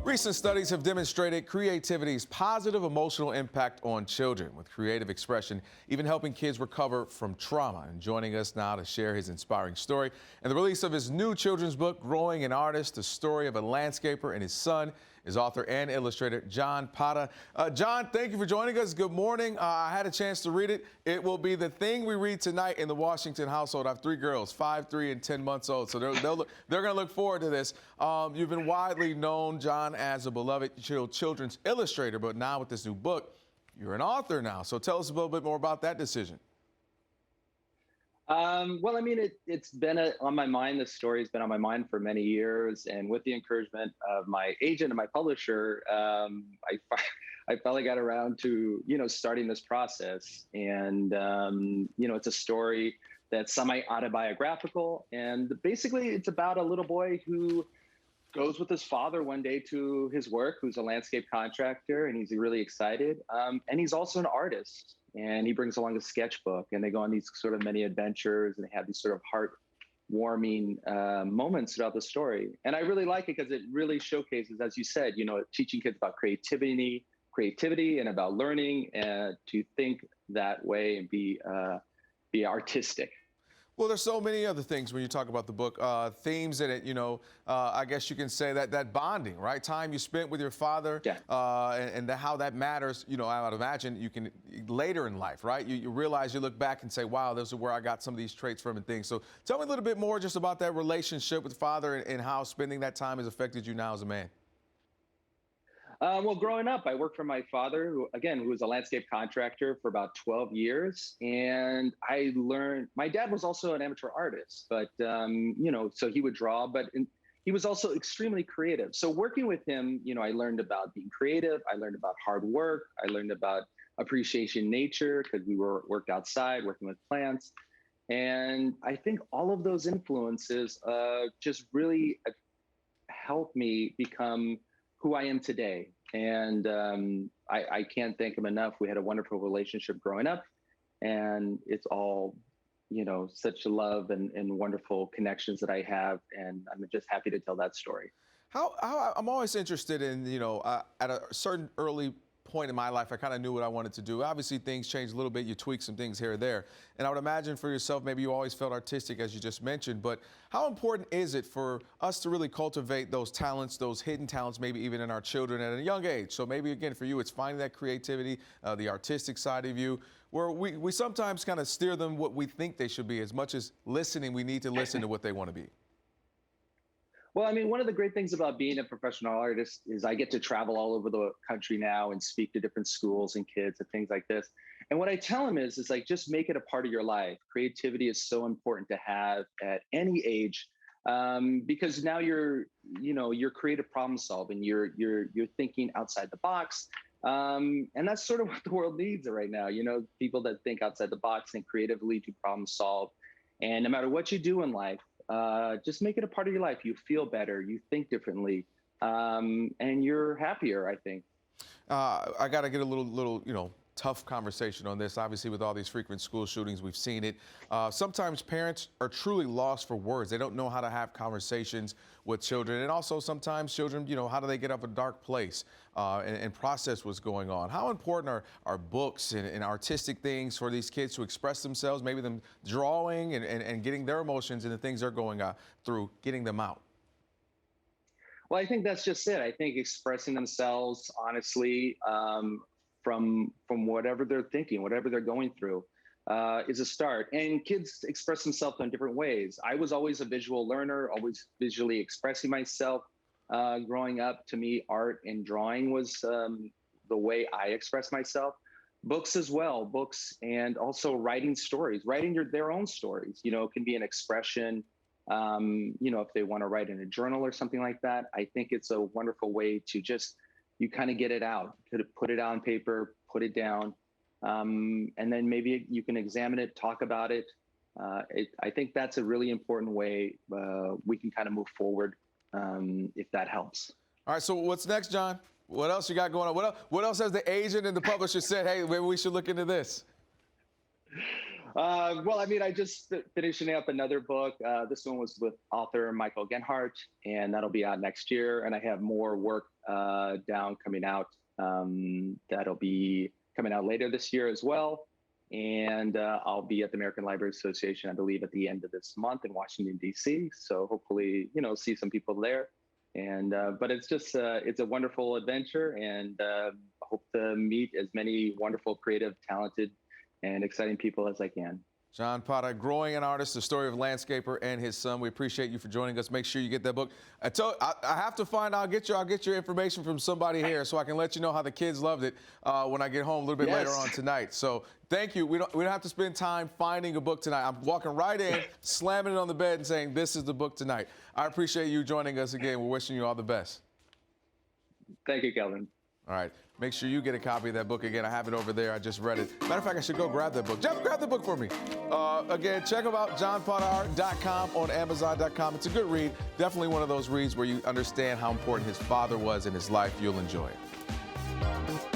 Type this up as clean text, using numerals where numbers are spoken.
Recent studies have demonstrated creativity's positive emotional impact on children, with creative expression even helping kids recover from trauma. And joining us now to share his inspiring story and the release of his new children's book, Growing an Artist, the story of a landscaper and his son, is author and illustrator John Parra. John, thank you for joining us. Good morning. I had a chance to read it. It will be the thing we read tonight in the Washington household. I have 3 girls, 5, 3, and 10 months old, so they're going to look forward to this. You've been widely known, John, as a beloved children's illustrator, but now with this new book, you're an author now. So tell us a little bit more about that decision. Well, I mean, it's been on my mind. This story's been on my mind for many years, and with the encouragement of my agent and my publisher, I finally got around to starting this process. And it's a story that's semi-autobiographical, and basically it's about a little boy who goes with his father one day to his work, who's a landscape contractor, and he's really excited. And he's also an artist, and he brings along a sketchbook, and they go on these sort of many adventures, and they have these sort of heartwarming moments throughout the story. And I really like it because it really showcases, as you said, teaching kids about creativity and about learning to think that way and be artistic. Well, there's so many other things when you talk about the book, themes in it, I guess you can say that bonding, right? Time you spent with your father, Yeah. and how that matters, I would imagine you can later in life, right? You realize, you look back and say, wow, this is where I got some of these traits from and things. So tell me a little bit more just about that relationship with father and how spending that time has affected you now as a man. Well, growing up, I worked for my father, who was a landscape contractor for about 12 years. And I learned, my dad was also an amateur artist, but, so he would draw, but he was also extremely creative. So working with him, I learned about being creative. I learned about hard work. I learned about appreciation nature, because we worked outside, working with plants. And I think all of those influences just really helped me become who I am today. And I can't thank him enough. We had a wonderful relationship growing up, and it's all, such love and wonderful connections that I have. And I'm just happy to tell that story. How I'm always interested in, at a certain early point in my life, I kind of knew what I wanted to do. Obviously, things change a little bit. You tweak some things here or there. And I would imagine for yourself, maybe you always felt artistic, as you just mentioned. But how important is it for us to really cultivate those talents, those hidden talents, maybe even in our children at a young age? So maybe, again, for you, it's finding that creativity, the artistic side of you, where we sometimes kind of steer them what we think they should be. As much as listening, we need to listen to what they want to be. Well, I mean, one of the great things about being a professional artist is I get to travel all over the country now and speak to different schools and kids and things like this. And what I tell them is like, just make it a part of your life. Creativity is so important to have at any age, because now you're creative problem solving. You're thinking outside the box. And that's sort of what the world needs right now. People that think outside the box and creatively do problem solve. And no matter what you do in life, just make it a part of your life. You feel better, you think differently, and you're happier, I think. I got to get a little, tough conversation on this. Obviously, with all these frequent school shootings, we've seen it. Sometimes parents are truly lost for words. They don't know how to have conversations with children. And also sometimes children, how do they get up a dark place and process what's going on? How important are books and artistic things for these kids to express themselves, maybe them drawing and getting their emotions and the things they're going through, getting them out? Well, I think that's just it. I think expressing themselves honestly, from whatever they're thinking, whatever they're going through, is a start. And kids express themselves in different ways. I was always a visual learner, always visually expressing myself. Growing up, to me, art and drawing was the way I express myself. Books as well, books, and also writing stories, writing their own stories, can be an expression. If they want to write in a journal or something like that, I think it's a wonderful way to just, you kind of get it out, put it on paper, put it down, and then maybe you can examine it, talk about it. I think that's a really important way we can kind of move forward, if that helps. All right, so what's next, John? What else you got going on? What else has the agent and the publisher said, hey, maybe we should look into this? Well, I mean, I just finishing up another book. This one was with author Michael Genhart, and that'll be out next year. And I have more work down coming out that'll be coming out later this year as well. And I'll be at the American Library Association, I believe, at the end of this month in Washington, D.C. So hopefully, see some people there. And but it's just it's a wonderful adventure, and hope to meet as many wonderful, creative, talented, and exciting people as I can. John Parra, growing an artist, the story of a landscaper and his son. We appreciate you for joining us. Make sure you get that book. I have to find. I'll get your information from somebody here so I can let you know how the kids loved it when I get home a little bit later on tonight. So thank you. We don't have to spend time finding a book tonight. I'm walking right in, slamming it on the bed, and saying this is the book tonight. I appreciate you joining us again. We're wishing you all the best. Thank you, Kelvin. All right. Make sure you get a copy of that book. Again, I have it over there. I just read it. Matter of fact, I should go grab that book. Jeff, grab the book for me. Again, check them out, johnparraart.com, on amazon.com. It's a good read. Definitely one of those reads where you understand how important his father was in his life. You'll enjoy it.